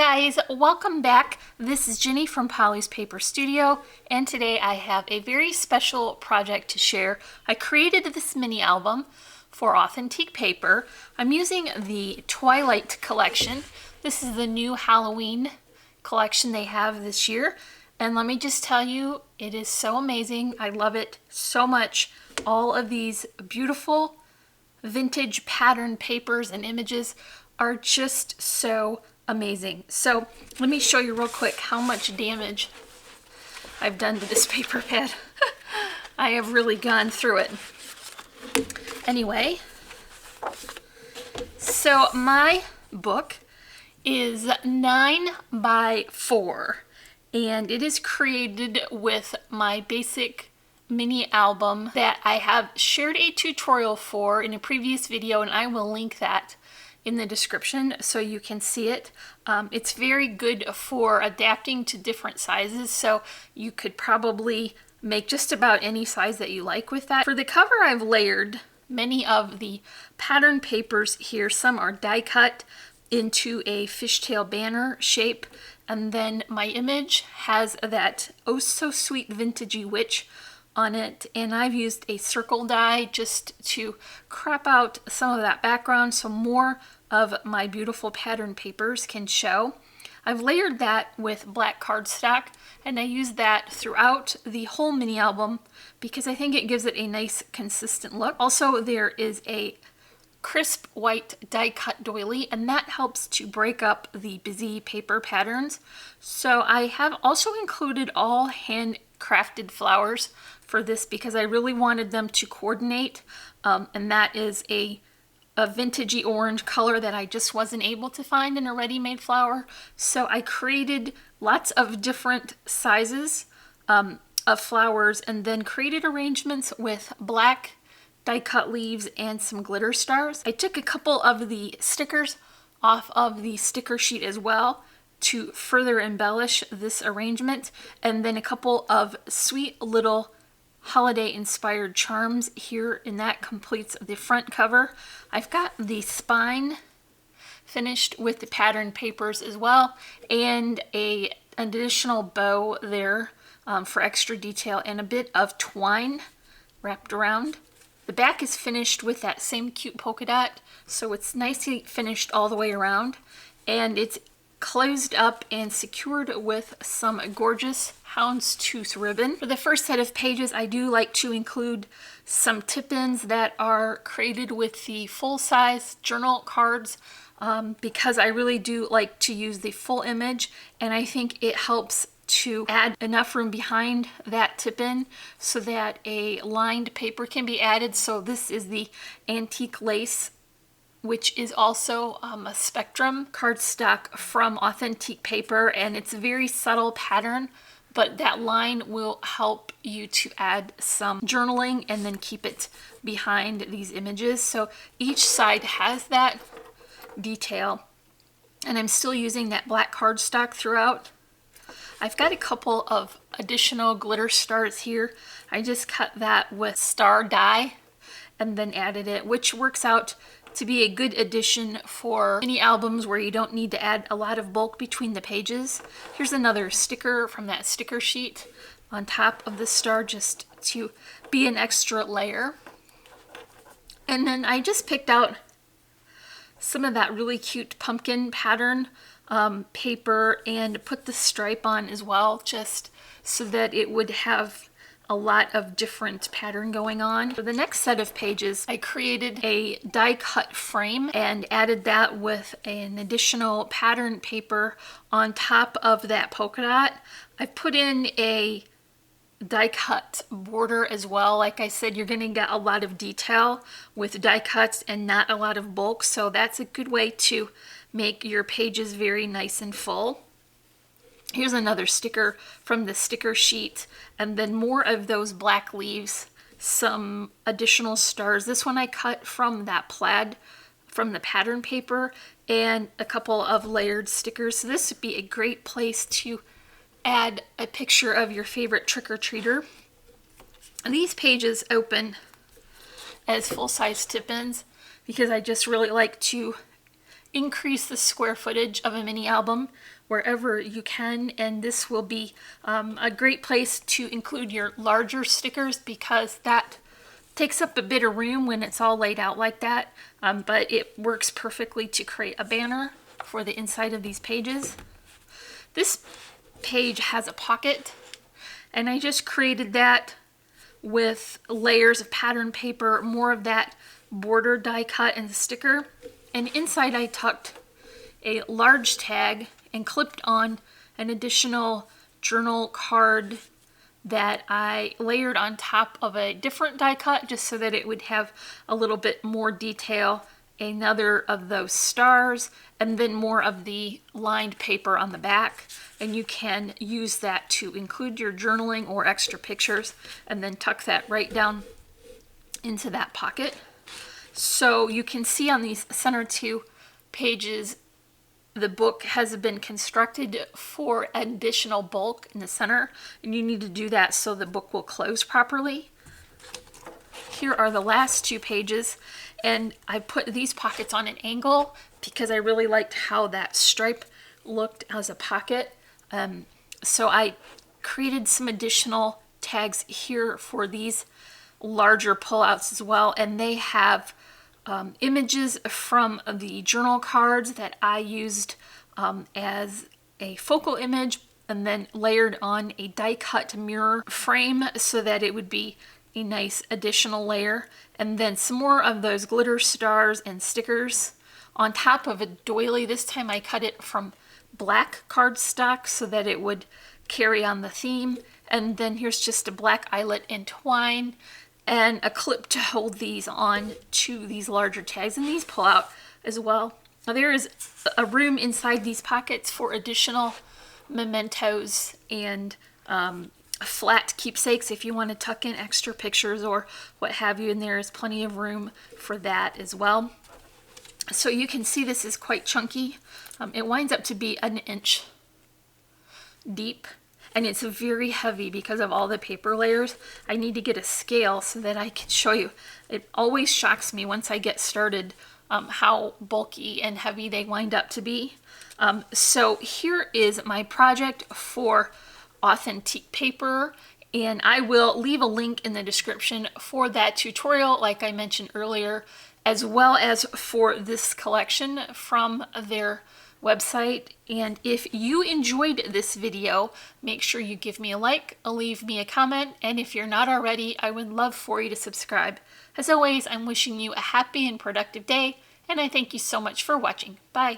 guys, welcome back. This is Jenny from Polly's Paper Studio, and today I have a very special project to share. I created this mini album for Authentique Paper. I'm using the Twilight collection. This is the new Halloween collection they have this year, and let me just tell you, it is so amazing. I love it so much. All of these beautiful vintage pattern papers and images are just so amazing. So let me show you real quick how much damage I've done to this paper pad. I have really gone through it. Anyway, so my book is 9 by 4 and it is created with my basic mini album that I have shared a tutorial for in a previous video, and I will link that in the description so you can see it. It's very good for adapting to different sizes, so you could probably make just about any size that you like with that. For the cover, I've layered many of the pattern papers here. Some are die cut into a fishtail banner shape, and then my image has that oh so sweet vintagey witch on it, and I've used a circle die just to crop out some of that background so more of my beautiful pattern papers can show. I've layered that with black cardstock, and I use that throughout the whole mini album because I think it gives it a nice consistent look. Also, there is a crisp white die cut doily, and that helps to break up the busy paper patterns. So I have also included all handcrafted flowers for this because I really wanted them to coordinate, and that is a vintagey orange color that I just wasn't able to find in a ready-made flower. So I created lots of different sizes of flowers and then created arrangements with black die-cut leaves and some glitter stars. I took a couple of the stickers off of the sticker sheet as well to further embellish this arrangement, and then a couple of sweet little holiday inspired charms here, and that completes the front cover. I've got the spine finished with the pattern papers as well, and an additional bow there for extra detail, and a bit of twine wrapped around. The back is finished with that same cute polka dot, so it's nicely finished all the way around, and it's closed up and secured with some gorgeous houndstooth ribbon. For the first set of pages, I do like to include some tip-ins that are created with the full-size journal cards because I really do like to use the full image, and I think it helps to add enough room behind that tip-in so that a lined paper can be added. So this is the antique lace, which is also a spectrum cardstock from Authentique Paper, and it's a very subtle pattern, but that line will help you to add some journaling and then keep it behind these images. So each side has that detail, and I'm still using that black cardstock throughout. I've got a couple of additional glitter stars here. I just cut that with star die and then added it, which works out to be a good addition for mini albums where you don't need to add a lot of bulk between the pages. Here's another sticker from that sticker sheet on top of the star just to be an extra layer. And then I just picked out some of that really cute pumpkin pattern paper and put the stripe on as well, just so that it would have a lot of different pattern going on. For the next set of pages, I created a die cut frame and added that with an additional pattern paper on top of that polka dot. I put in a die cut border as well. Like I said, you're going to get a lot of detail with die cuts and not a lot of bulk, so that's a good way to make your pages very nice and full. Here's another sticker from the sticker sheet, and then more of those black leaves, some additional stars. This one I cut from that plaid from the pattern paper, and a couple of layered stickers. So this would be a great place to add a picture of your favorite trick-or-treater. And these pages open as full-size tip-ins because I just really like to increase the square footage of a mini album wherever you can, and this will be a great place to include your larger stickers because that takes up a bit of room when it's all laid out like that, but it works perfectly to create a banner for the inside of these pages. This page has a pocket, and I just created that with layers of pattern paper, more of that border die cut and sticker, and inside I tucked a large tag and clipped on an additional journal card that I layered on top of a different die cut just so that it would have a little bit more detail, another of those stars, and then more of the lined paper on the back. And you can use that to include your journaling or extra pictures and then tuck that right down into that pocket. So you can see on these center two pages, the book has been constructed for additional bulk in the center, and you need to do that so the book will close properly. Here are the last two pages, and I put these pockets on an angle because I really liked how that stripe looked as a pocket. So I created some additional tags here for these larger pullouts as well, and they have images from the journal cards that I used as a focal image, and then layered on a die cut mirror frame so that it would be a nice additional layer, and then some more of those glitter stars and stickers on top of a doily. This time I cut it from black cardstock so that it would carry on the theme, and then here's just a black eyelet and twine and a clip to hold these on to these larger tags, and these pull out as well. Now there is a room inside these pockets for additional mementos and flat keepsakes if you want to tuck in extra pictures or what have you, and there is plenty of room for that as well. So you can see this is quite chunky. It winds up to be an inch deep, and it's very heavy because of all the paper layers. I need to get a scale so that I can show you. It always shocks me once I get started how bulky and heavy they wind up to be. So here is my project for Authentique Paper, and I will leave a link in the description for that tutorial like I mentioned earlier, as well as for this collection from their website. And if you enjoyed this video, make sure you give me a like, leave me a comment, and if you're not already, I would love for you to subscribe. As always, I'm wishing you a happy and productive day, and I thank you so much for watching. Bye.